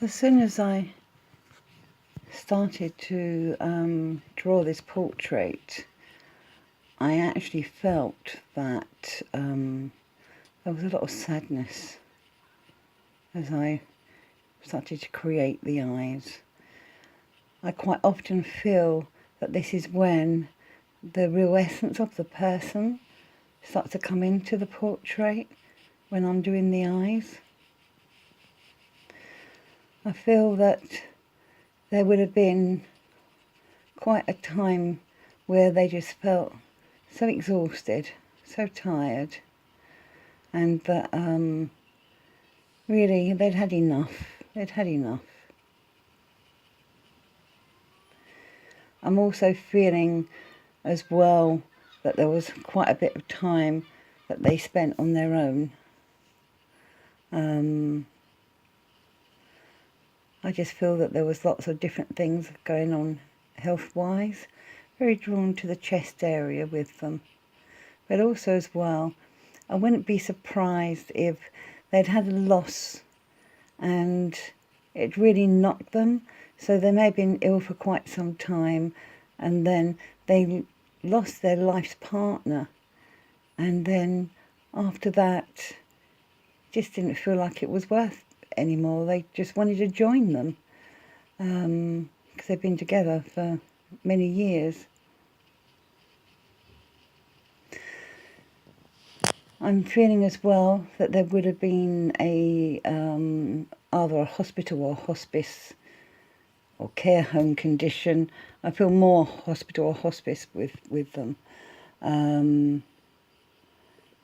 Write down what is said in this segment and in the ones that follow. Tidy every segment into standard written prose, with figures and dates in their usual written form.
As soon as I started to draw this portrait, I actually felt that there was a lot of sadness as I started to create the eyes. I quite often feel that this is when the real essence of the person starts to come into the portrait when I'm doing the eyes. I feel that there would have been quite a time where they just felt so exhausted, so tired, and that really they'd had enough. They'd had enough. I'm also feeling as well that there was quite a bit of time that they spent on their own. I just feel that there was lots of different things going on health-wise. Very drawn to the chest area with them. But also as well, I wouldn't be surprised if they'd had a loss and it really knocked them. So they may have been ill for quite some time, and then they lost their life's partner. And then after that, just didn't feel like it was worth anymore. They just wanted to join them because they've been together for many years. I'm feeling as well that there would have been a either a hospital or hospice or care home condition. I feel more hospital or hospice with them.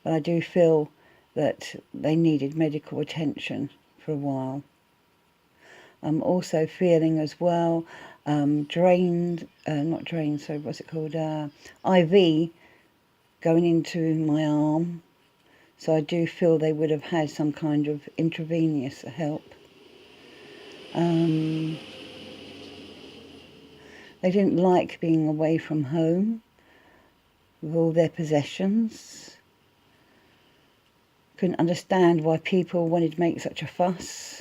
But I do feel that they needed medical attention for a while. I'm also feeling as well IV going into my arm. So I do feel they would have had some kind of intravenous help. They didn't like being away from home with all their possessions. Couldn't understand why people wanted to make such a fuss.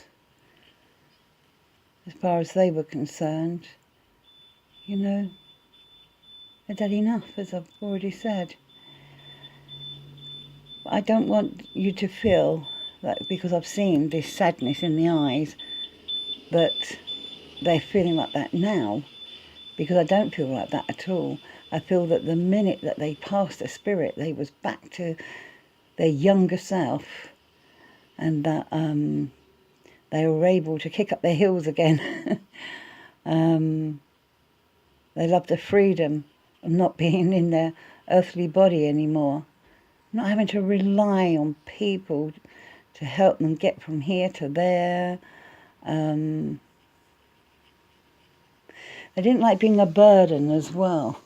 As far as they were concerned, you know, they'd had enough, as I've already said. But I don't want you to feel that because I've seen this sadness in the eyes that they're feeling like that now, because I don't feel like that at all. I feel that the minute that they passed the spirit, they was back to their younger self, and that they were able to kick up their heels again. They love the freedom of not being in their earthly body anymore, not having to rely on people to help them get from here to there. They didn't like being a burden as well.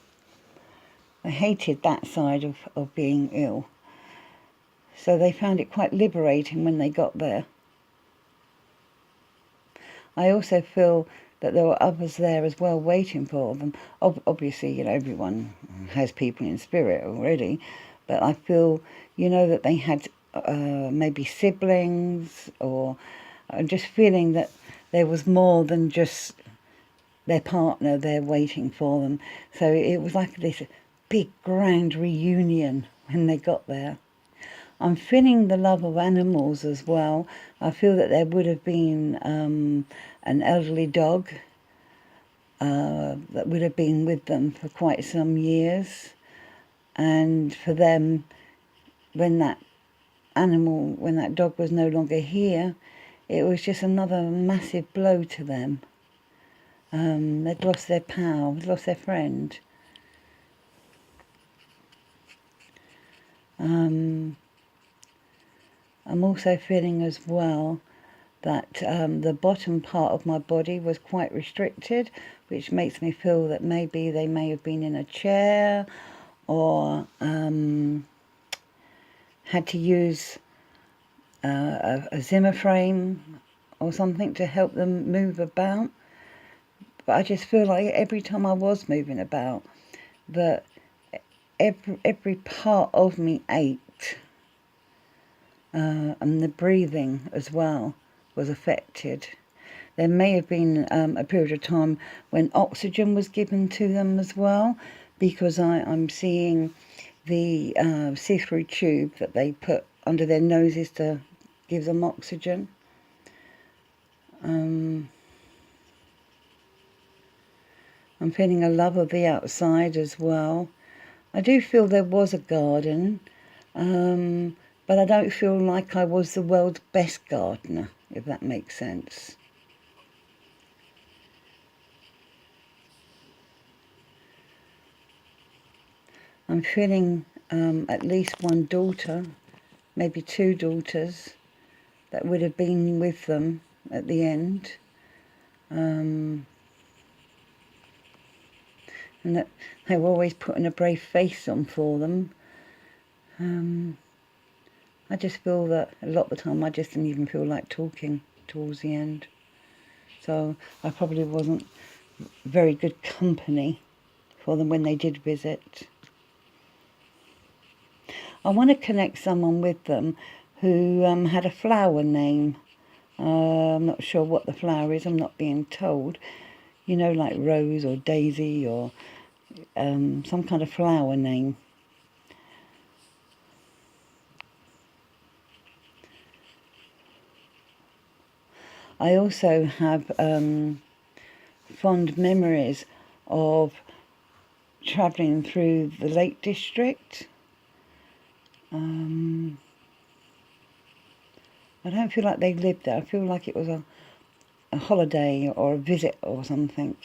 They hated that side of being ill. So they found it quite liberating when they got there. I also feel that there were others there as well waiting for them. Obviously, you know, everyone has people in spirit already, but I feel, you know, that they had maybe siblings, or I'm just feeling that there was more than just their partner there waiting for them. So it was like this big grand reunion when they got there. I'm feeling the love of animals as well. I feel that there would have been an elderly dog that would have been with them for quite some years. And for them, when that dog was no longer here, it was just another massive blow to them. They'd lost their pal, they'd lost their friend. I'm also feeling as well that the bottom part of my body was quite restricted, which makes me feel that maybe they may have been in a chair, or had to use a Zimmer frame or something to help them move about. But I just feel like every time I was moving about, that every part of me ached. And the breathing as well was affected. there may have been a period of time when oxygen was given to them as well, because I'm seeing the see-through tube that they put under their noses to give them oxygen. I'm feeling a love of the outside as well. I do feel there was a garden, but I don't feel like I was the world's best gardener, if that makes sense. I'm feeling at least one daughter, maybe two daughters, that would have been with them at the end. And that they were always putting a brave face on for them. I just feel that a lot of the time I just didn't even feel like talking towards the end. So I probably wasn't very good company for them when they did visit. I want to connect someone with them who had a flower name. I'm not sure what the flower is, I'm not being told. You know, like rose or daisy or some kind of flower name. I also have fond memories of travelling through the Lake District. I don't feel like they lived there. I feel like it was a holiday or a visit or something,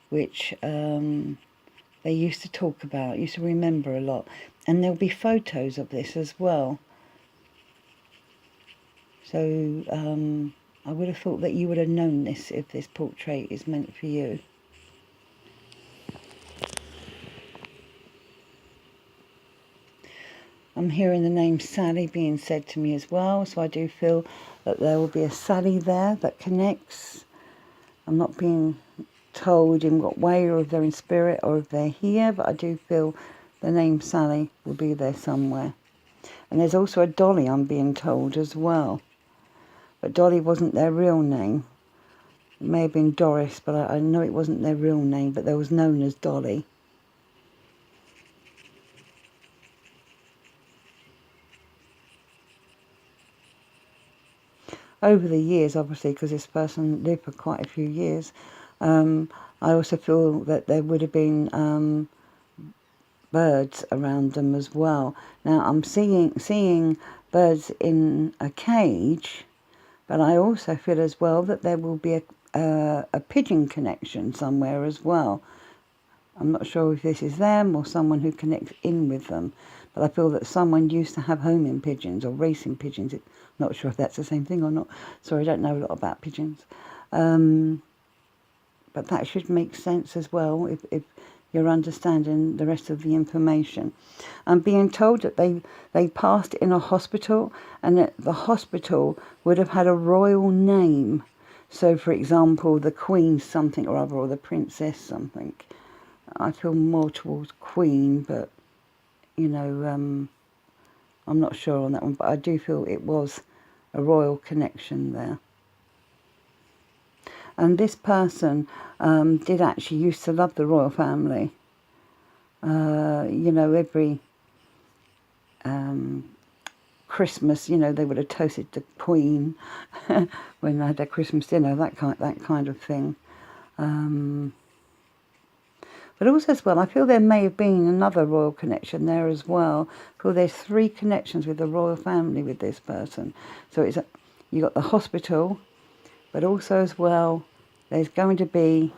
which they used to talk about, used to remember a lot. And there'll be photos of this as well. So I would have thought that you would have known this if this portrait is meant for you. I'm hearing the name Sally being said to me as well, so I do feel that there will be a Sally there that connects. I'm not being told in what way, or if they're in spirit or if they're here, but I do feel the name Sally will be there somewhere. And there's also a Dolly, I'm being told, as well. But Dolly wasn't their real name. It may have been Doris, but I know it wasn't their real name, but they was known as Dolly. Over the years, obviously, because this person lived for quite a few years, I also feel that there would have been birds around them as well. Now, I'm seeing birds in a cage, but I also feel as well that there will be a pigeon connection somewhere as well. I'm not sure if this is them or someone who connects in with them, but I feel that someone used to have homing pigeons or racing pigeons. Not sure if that's the same thing or not. Sorry, I don't know a lot about pigeons. But that should make sense as well if you're understanding the rest of the information. I'm being told that they passed in a hospital, and that the hospital would have had a royal name. So, for example, the Queen something or other, or the Princess something. I feel more towards Queen, but, you know, I'm not sure on that one. But I do feel it was a royal connection there. And this person did actually used to love the royal family. You know, every Christmas, you know, they would have toasted the Queen when they had their Christmas dinner, that kind of thing. But also as well, I feel there may have been another royal connection there as well. I feel there's 3 connections with the royal family with this person. So you got the hospital, but also as well, there's going to be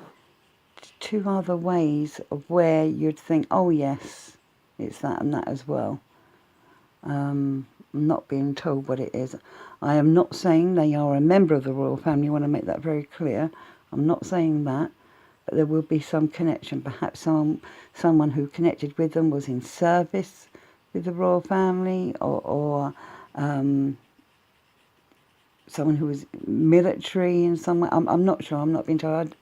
2 other ways of where you'd think, oh yes, it's that and that as well. I'm not being told what it is. I am not saying they are a member of the royal family. I want to make that very clear. I'm not saying that. But there will be some connection. Perhaps someone who connected with them was in service with the royal family, or someone who was military in some way. I'm not sure. I'm not being told.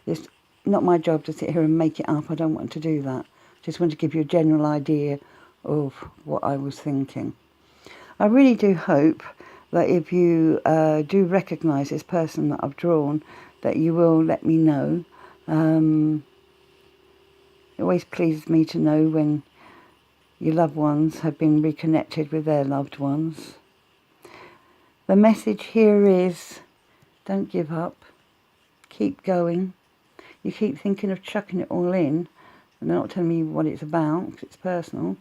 It's not my job to sit here and make it up. I don't want to do that. Just want to give you a general idea of what I was thinking. I really do hope that if you do recognise this person that I've drawn, that you will let me know. It always pleases me to know when your loved ones have been reconnected with their loved ones. The message here is, don't give up, keep going. You keep thinking of chucking it all in, and they're not telling me what it's about, because it's personal.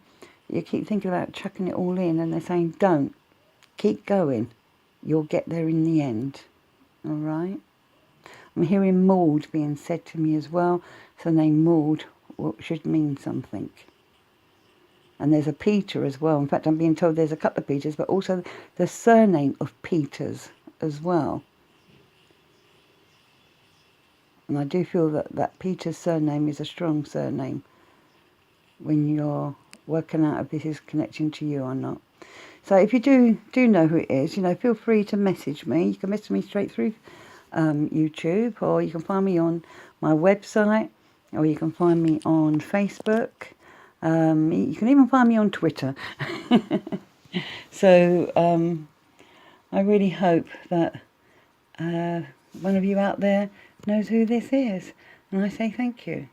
You keep thinking about chucking it all in, and they're saying, don't, keep going. You'll get there in the end. All right? I'm hearing Maud being said to me as well. So the name Maud should mean something. And there's a Peter as well. In fact, I'm being told there's a couple of Peters, but also the surname of Peters as well. And I do feel that Peter's surname is a strong surname when you're working out if this is connecting to you or not. So if you do know who it is, feel free to message me. You can message me straight through YouTube, or you can find me on my website, or you can find me on Facebook. You can even find me on Twitter. So I really hope that one of you out there knows who this is. And I say thank you.